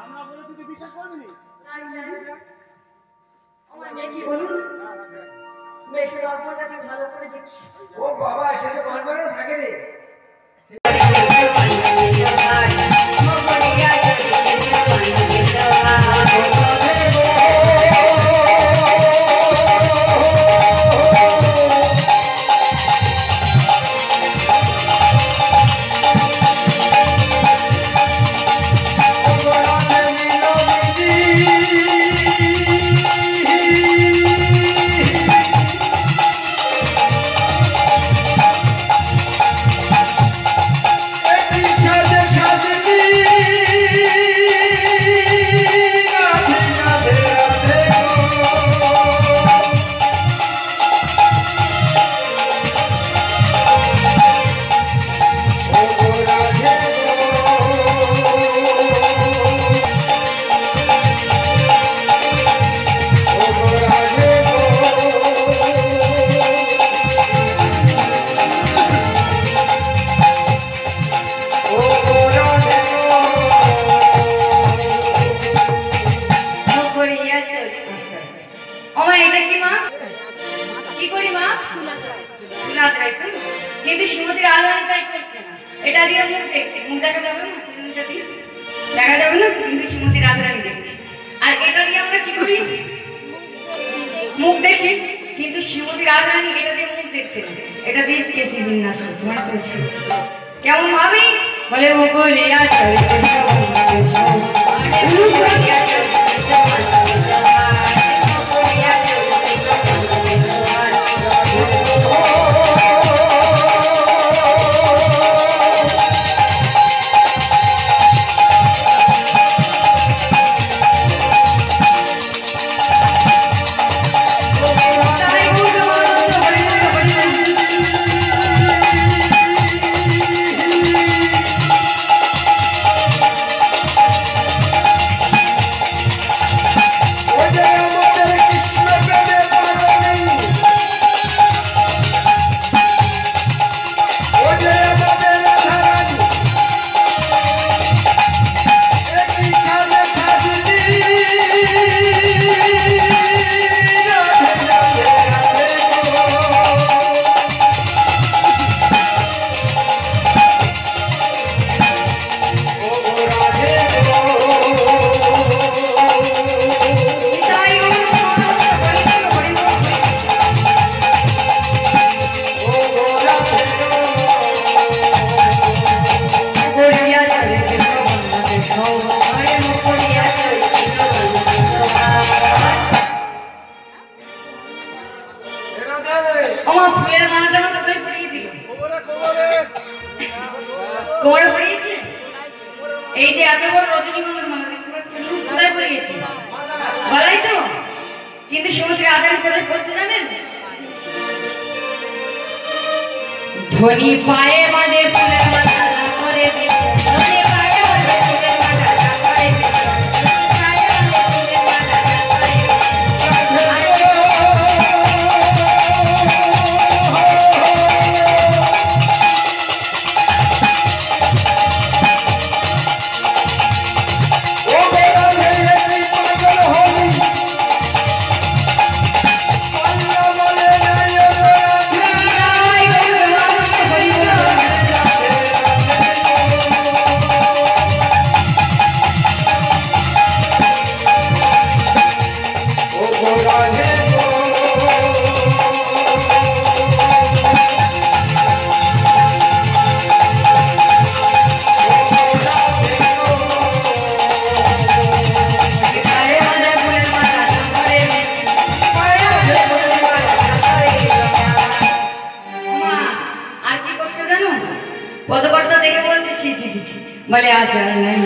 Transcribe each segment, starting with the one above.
আমরা বলে তুই বিশ্বাস করবি নি? আমার দেখি বলুন বেশ দর্পণটা তুই ভালো করে দেখছি। ও বাবা সে তো কনফারেন্স থাকে রে। কিন্তু শ্রীমতীর আলোড়ন তাই করছে না। এটা দিয়ে মুখ দেখছে, মুখ দেখা যাবে না, মুখটা দিয়ে দেখা যাবে না, কিন্তু শ্রীমতীর আলোড়ন দেখছি। আর এটা দিয়ে আমরা কি করি? মুখ দেখি, কিন্তু শ্রীমতীর আলোড়ন এটা দিয়ে মুখ দেখছে না, এটা দিয়ে কেসি বিন্যাস করছে, মানে চলছে। কেমন ভাবি? বলে ও কলিয়া চলছে কোমরে পড়িয়েছে। এই যে এত বড় রজনীগন্ধার মালা দেখতে পাচ্ছেন, কোথায় পড়িয়েছে? গলায় তো। কিন্তু সমুদ্রে আদান কোথায় পড়ছে জানেন? ধনী পায়ে বাঁধে ফুলের মালা করে ধনী পায়ে বাঁধে ফুলের মালা করে পদকর্তা দেখে বলতে বলে আচার নাই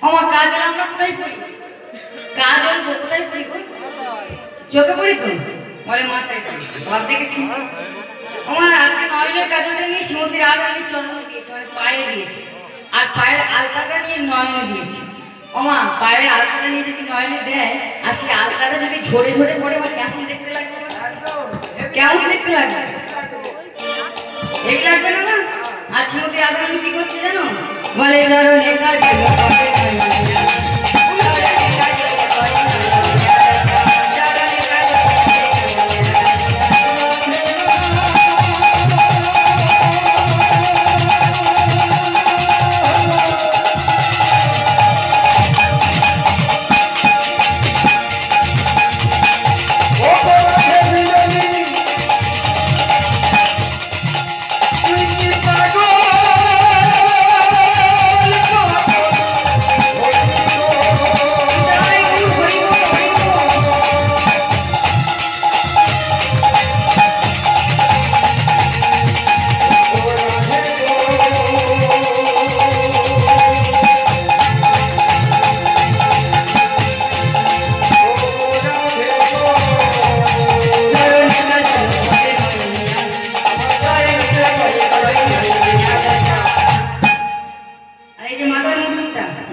আমার কাজল আমরা কোথায় পড়ি? কাজল কোথায় পড়ি? চোখে পড়ি তো? বলে মাথায় পড়ি। ভাব দেখেছি আমার আজকে নয়নের কাজলটা নিয়ে শ্রীমতীর আজ আমি চরণে দিয়েছি, মানে পায়ে দিয়েছি, আর পায়ের আলতাটা নিয়ে নয়নে দিয়েছি। ওমা পায়ের আলতাটা নিয়ে যদি নয়নে দেয় আর সেই আলতাটা যদি ঝরে ঝরে পড়ে আমার কেমন দেখতে লাগবে? কেমন দেখতে লাগবে? ঠিক লাগবে না? আর শ্রীমতী রাধারানী কি করছে জানো? বলে ধরো লেখা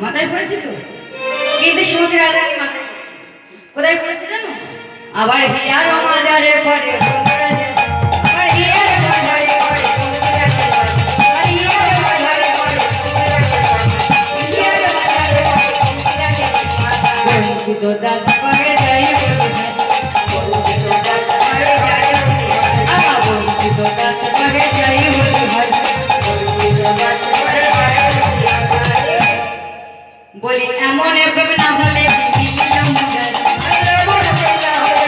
মাথায় পড়েছে তো, কিন্তু শ্রীমতী রাধারানী মাথায় কোথায় পড়েছে জানো? আবার হিয়ার মাজারে পড়ে, আবার হিয়ার মাজারে পড়ে, আবার হিয়ার মাজারে পড়ে, হিয়ার মাজারে পড়ে, বঞ্চিত দাস পাগে যাই বঞ্চিত দাস পাগে যাই আমার বঞ্চিত দাস পাগে যাই বলে ভাই বঞ্চিত দাস পাগে যাই বলি এমন প্রেম না হলে দিলাম মুজার এমন প্রেম না হলে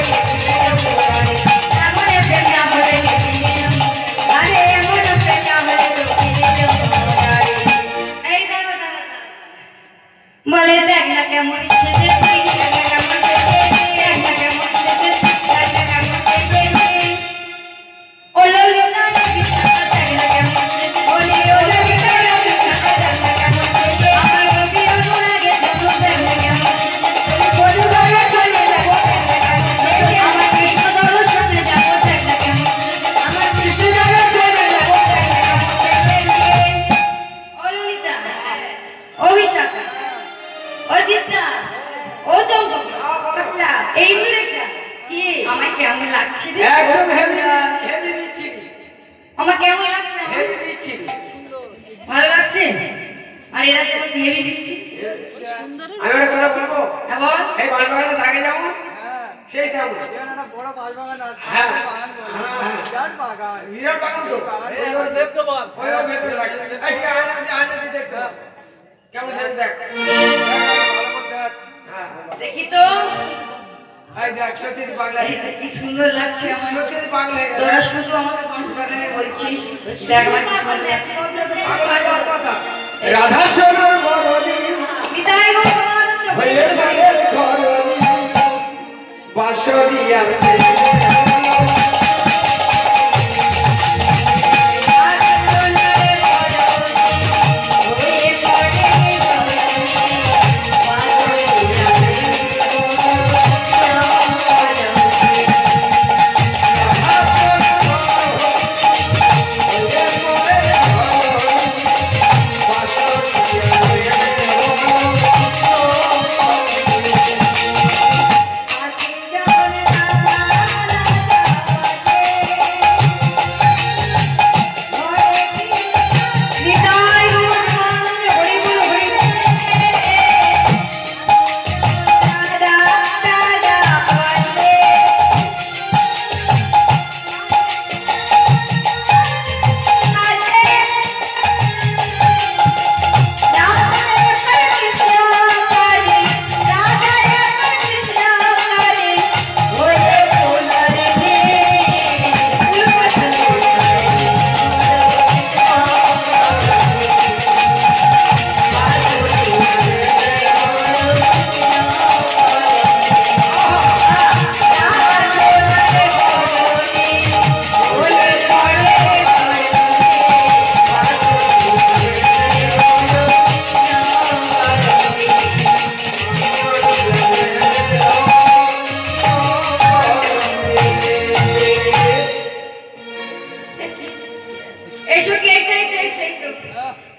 এমন প্রেম না হলে দিলাম আরে এমন প্রেম না হলে দিলাম এই দেখো বলে দেখ না কেমন সেজে দেখ না কেমন সেজে দেখ না কেমন সেজে দেখ না কেমন সেজে ও ললিতা দেখ না কেমন সেজে বলি ও ললিতা দেখ না কেমন সেজে আমার কবি অনুরাগে চলো দেখ না কেমন সেজে বলি বড় চলে যাব দেখ না কেমন সেজে আমার কৃষ্ণ দর্শনে যাব দেখ না কেমন সেজে আমার কৃষ্ণ দর্শনে যাব দেখ না কেমন সেজে ও ললিতা ও বিশাখা ও চিত্রা ও চম্পক পাতলা এই দিকটা কি আমার কেমন লাগছে রে? একদম হেভি হেভি বিচ্ছিরি, আমার কেমন লাগছে? হেভি বিচ্ছিরি। ভালো লাগছে? আর এরা যেমন হেভি দিচ্ছি আমি একটা কথা বলবো, আবার এই বাঁশবাগানে থাকে যাবো, সেই যাবো। একটা বড় বাঁশবাগান আছে, হ্যাঁ। বাগান বলে। হ্যাঁ। বিরাট বাগান। বিরাট বাগান তো। এই ওই দেখতে পান। ওই ভেতরে লাগে। এই যে আয়না দিয়ে দেখতে। কেমন সাইজ দেখ। ভালো করে দেখ। হ্যাঁ। দেখি তো এই দেখ সত্যি বাংলা। এইটা কি সুন্দর লাগছে আমার। সত্যি বাংলা হয়ে গেল। তোরা শুধু আমাকে বাঁশবাগানে বলছিস দেখ আমার কি সুন্দর লাগছে। বাংলা হয়ে যাওয়ার কথা। রাধা সোনার বরণী বিদায় গো আনন্দ হয়ে মায়ের ঘরণী বাঁশরিয়া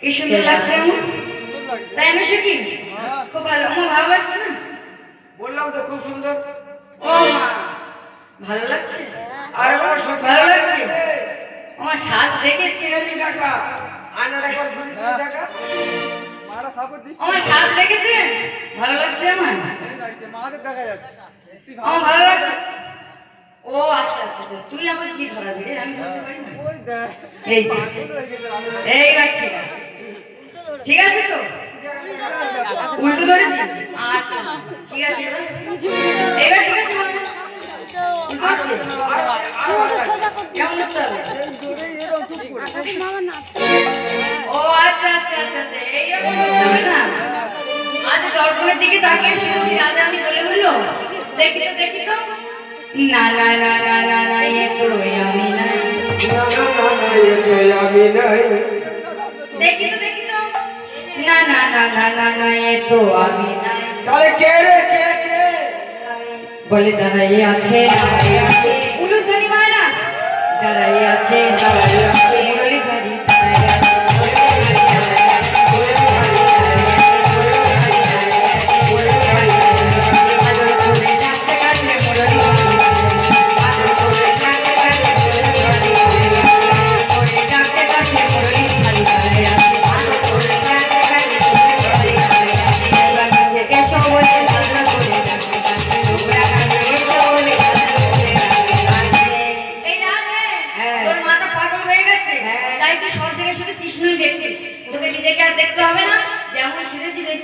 কি সুন্দর লাগছে আমার, তাই না সখী? খুব ভালো। আমার ভালো লাগছে না? বললাম তো খুব সুন্দর। ও মা, ভালো লাগছে? আরে বাবা সত্যি ভালো লাগছে? আমার সাজ দেখেছি আমি। টাকা আয়নার একবার ঘুরে দিয়ে টাকা মারা সাপোর্ট দিচ্ছে। আমার সাজ দেখেছেন? ভালো লাগছে আমার? মাদের দেখা যাচ্ছে। তুই আমার ভালো লাগছে। ও আচ্ছা আচ্ছা, তুই আমাকে কি ধরাবি রে? আমি ধরতে পারি না। ওই দেখ। এই যে, পাগল হয়ে গেছে রাতে। এই ভাই ঠিক আছে, ঠিক আছে তো? উল্টো ধরেছি? আচ্ছা ঠিক আছে, এবার ঠিক আছে মনে হয়? উল্টো হচ্ছে? কেমন করতে হবে? এই জোরেই এরকম চুপ করে। ও আচ্ছা আচ্ছা আচ্ছা আচ্ছা, এইরকম করতে হবে না? আচ্ছা দর্পণের দিকে তাকিয়ে শুনছি রাজা আমি বলে বললো, দেখি তো দেখি তো। না না না না না না, এ তো আমি নাই। দেখি তো দেখি তো। না না না না না না, এ তো আমি নাই। তাহলে কে রে কে কে? বলে দাঁড়াইয়ে আছে উলুধ্বনি মায়েরা, দাঁড়াইয়ে আছে দাঁড়াইয়ে আছে মুরলীধারী দাঁড়াইয়ে আছে।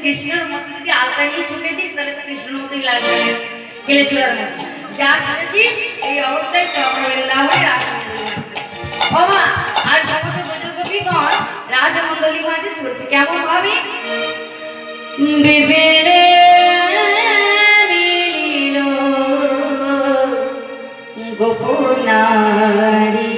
কৃষ্ণের মতো যদি আলতা নিয়ে চুকে দিস তাহলে তো কৃষ্ণের মতোই লাগবে, কেলে চুলার মতো। যা সাজেছিস এই অবস্থায় চক্রবৃন্দা হয়ে বাবা আর সমস্ত প্রযোজকগণ রাসমণ্ডলী মাঝে চলছে কেমন ভাবে বিবেরে গোপনারী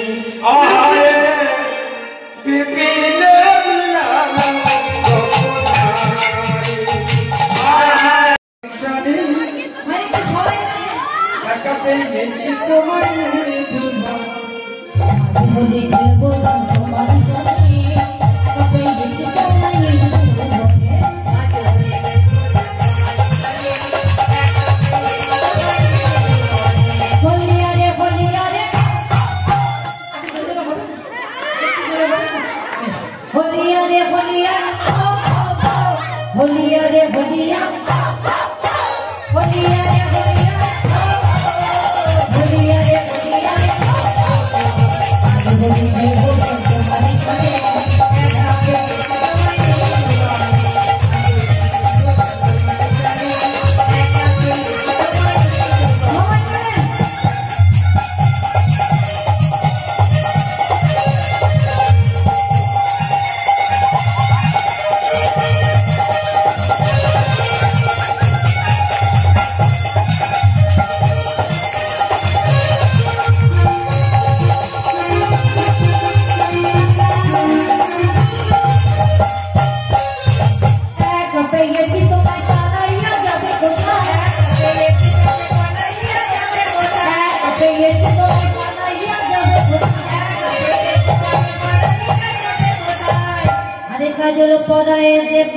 কাজল পরায় দেব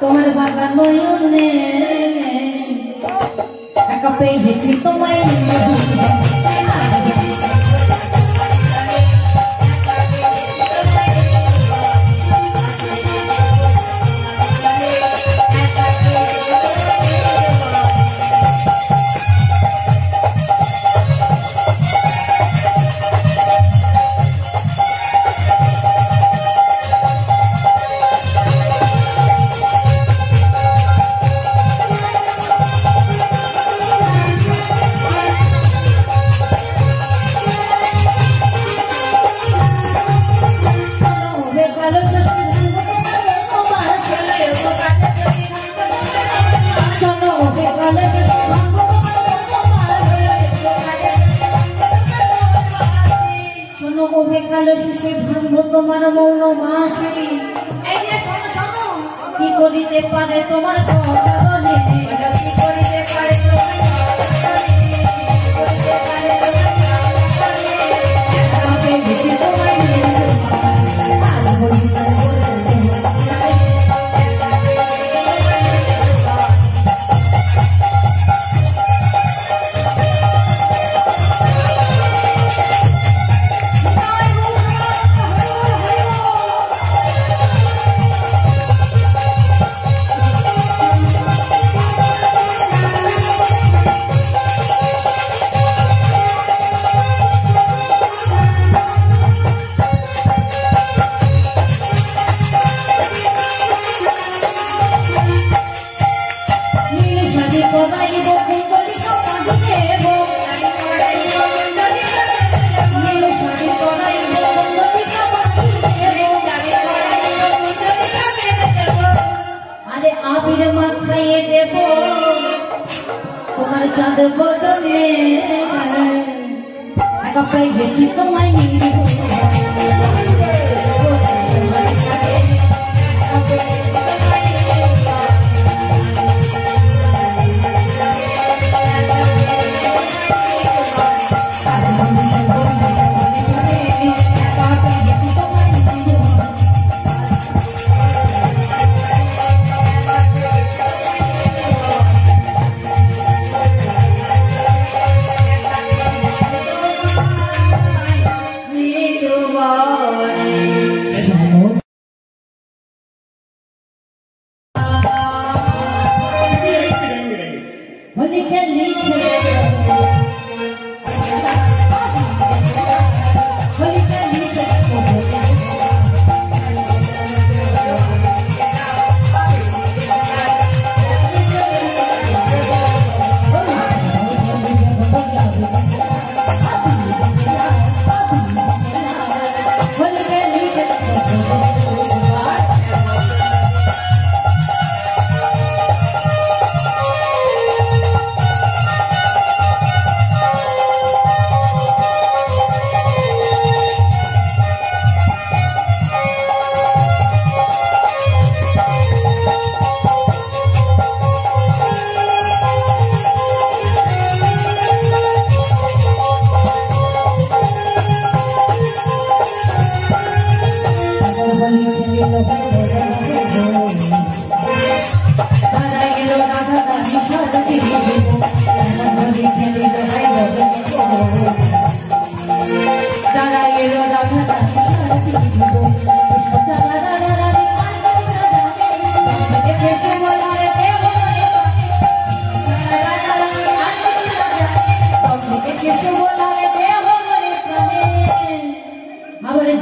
তোমার বাগান নয়নে একা পেয়েছি তোমায় তোমার মৌন মাসি কি করিতে পারে তোমার সকালে কি করিতে পারে তোমার আবির মাথায় দেব তোমার চাঁদ বদনে একা পেয়ে গেছি তোমায়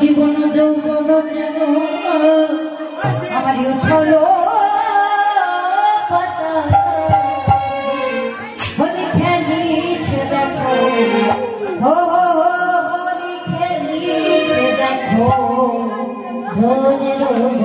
জীবন যৌবন আমার উথল পাতা হোলি খেলিছে দেখো হোলি খেলিছে দেখো রোজ রোজ